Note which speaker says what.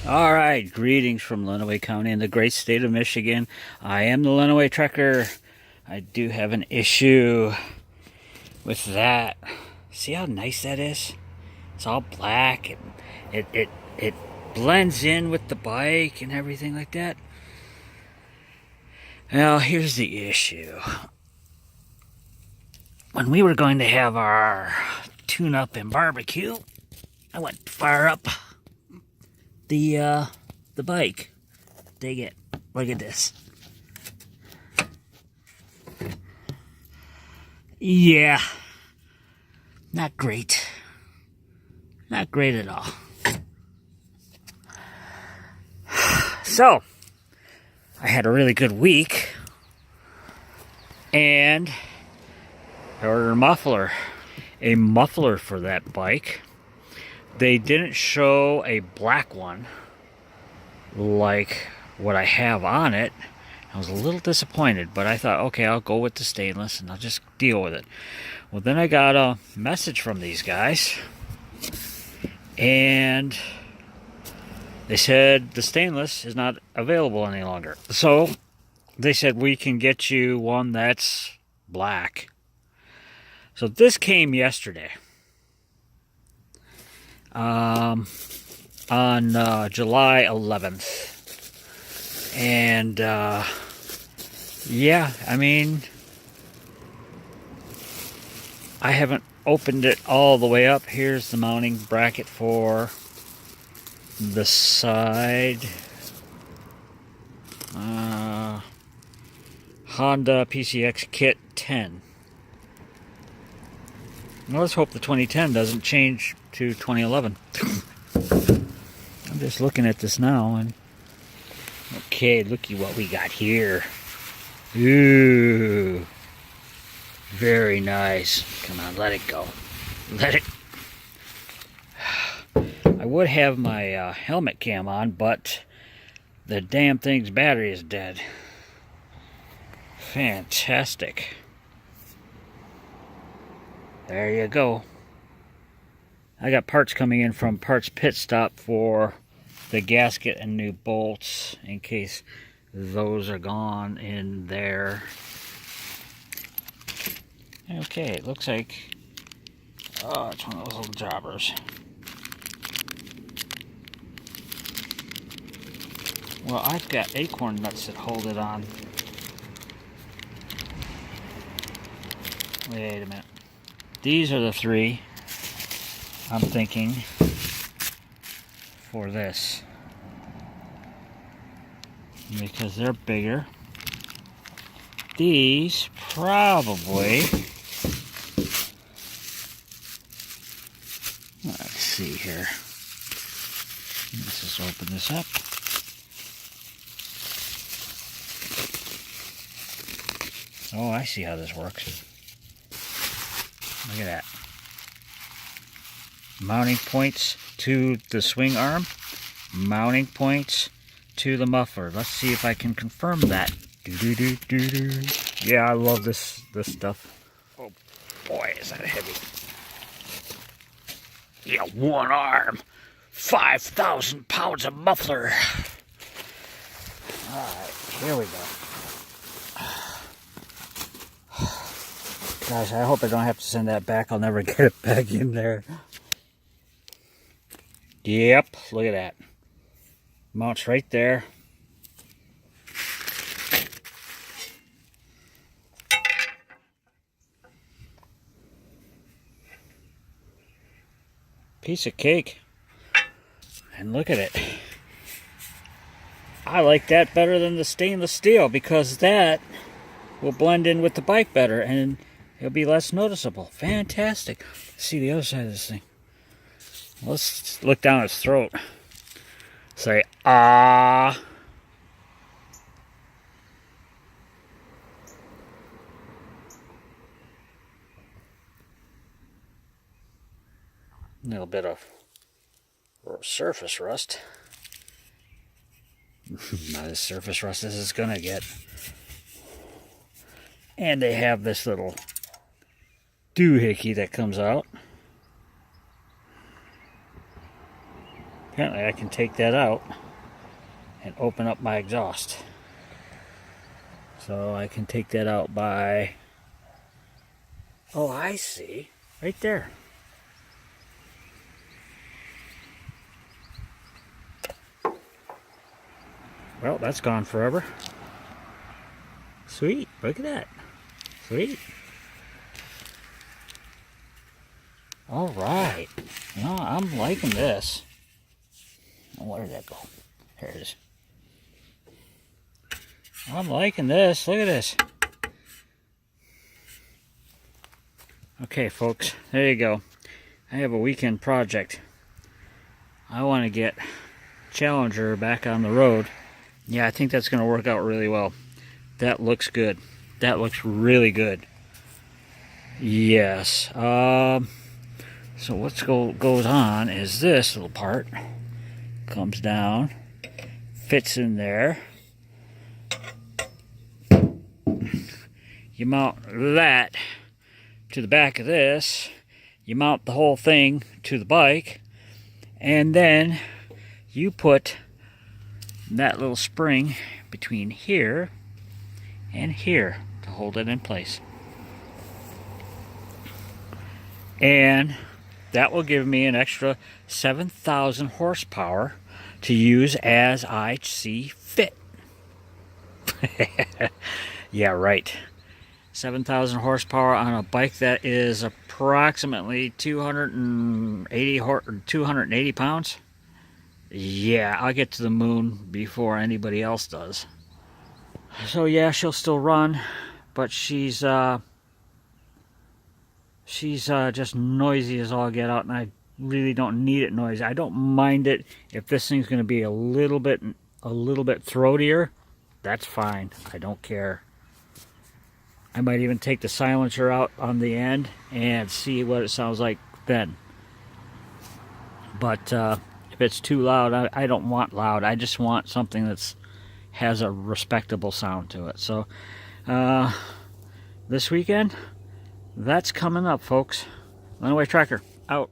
Speaker 1: All right, greetings from Lenawee County in the great state of Michigan. I am the Lenawee Trekker. I do have an issue with that. See how nice that is? It's all black. It blends in with the bike and everything like that. Well, here's the issue. When we were going to have our tune-up and barbecue, I went to fire up the bike. Dig it. Look at this. Yeah. Not great. Not great at all. So, I had a really good week. And I ordered a muffler for that bike. They didn't show a black one like what I have on it. I was a little disappointed, but I thought, okay, I'll go with the stainless and I'll just deal with it. Well, then I got a message from these guys, and they said the stainless is not available any longer. So they said we can get you one that's black. So this came yesterday. On July 11th. And, yeah, I mean, I haven't opened it all the way up. Here's the mounting bracket for the side. Honda PCX Kit 10. Well, let's hope the 2010 doesn't change to 2011. I'm just looking at this now, and okay, looky what we got here. Ooh, very nice. Come on, let it go. Let it. I would have my helmet cam on, but the damn thing's battery is dead. Fantastic. There you go. I got parts coming in from Parts Pit Stop for the gasket and new bolts in case those are gone in there. Okay, it looks like it's one of those little jobbers. Well, I've got acorn nuts that hold it on. Wait a minute. These are the three I'm thinking for this, because they're bigger. These probably, let's see here. Let's just open this up. Oh, I see how this works. Look at that. Mounting points to the swing arm, mounting points to the muffler. Let's see if I can confirm that. Yeah, I love this stuff. Oh boy, is that heavy. Yeah, one arm, 5,000 pounds of muffler. Alright, here we go. Gosh, I hope I don't have to send that back. I'll never get it back in there. Yep, look at that. Mounts right there. Piece of cake. And look at it. I like that better than the stainless steel because that will blend in with the bike better and it'll be less noticeable. Fantastic. Let's see the other side of this thing. Let's look down its throat. Say, ah. A little bit of surface rust. Not as surface rust as it's gonna get. And they have this little doohickey that comes out. Apparently I can take that out and open up my exhaust. So I can take that out by, oh, I see, right there. Well, that's gone forever. Sweet, look at that. Sweet. All right. No, I'm liking this. Oh, where did that go? There it is. I'm liking this. Look at this. Okay, folks, there you go. I have a weekend project. I want to get Challenger back on the road. Yeah, I think that's going to work out really well. That looks good. That looks really good. Yes. So what goes on is this little part comes down, fits in there. You mount that to the back of this. You mount the whole thing to the bike, and then you put that little spring between here and here to hold it in place. And that will give me an extra 7,000 horsepower to use as I see fit. Yeah, right. 7,000 horsepower on a bike that is approximately 280 pounds. Yeah, I'll get to the moon before anybody else does. So yeah, she'll still run, but she's just noisy as all get out, and I really don't need it noisy. I don't mind it if this thing's going to be a little bit throatier. That's fine. I don't care. I might even take the silencer out on the end and see what it sounds like then. But if it's too loud, I don't want loud. I just want something that's has a respectable sound to it. So this weekend, that's coming up, folks. Runaway Tracker, out.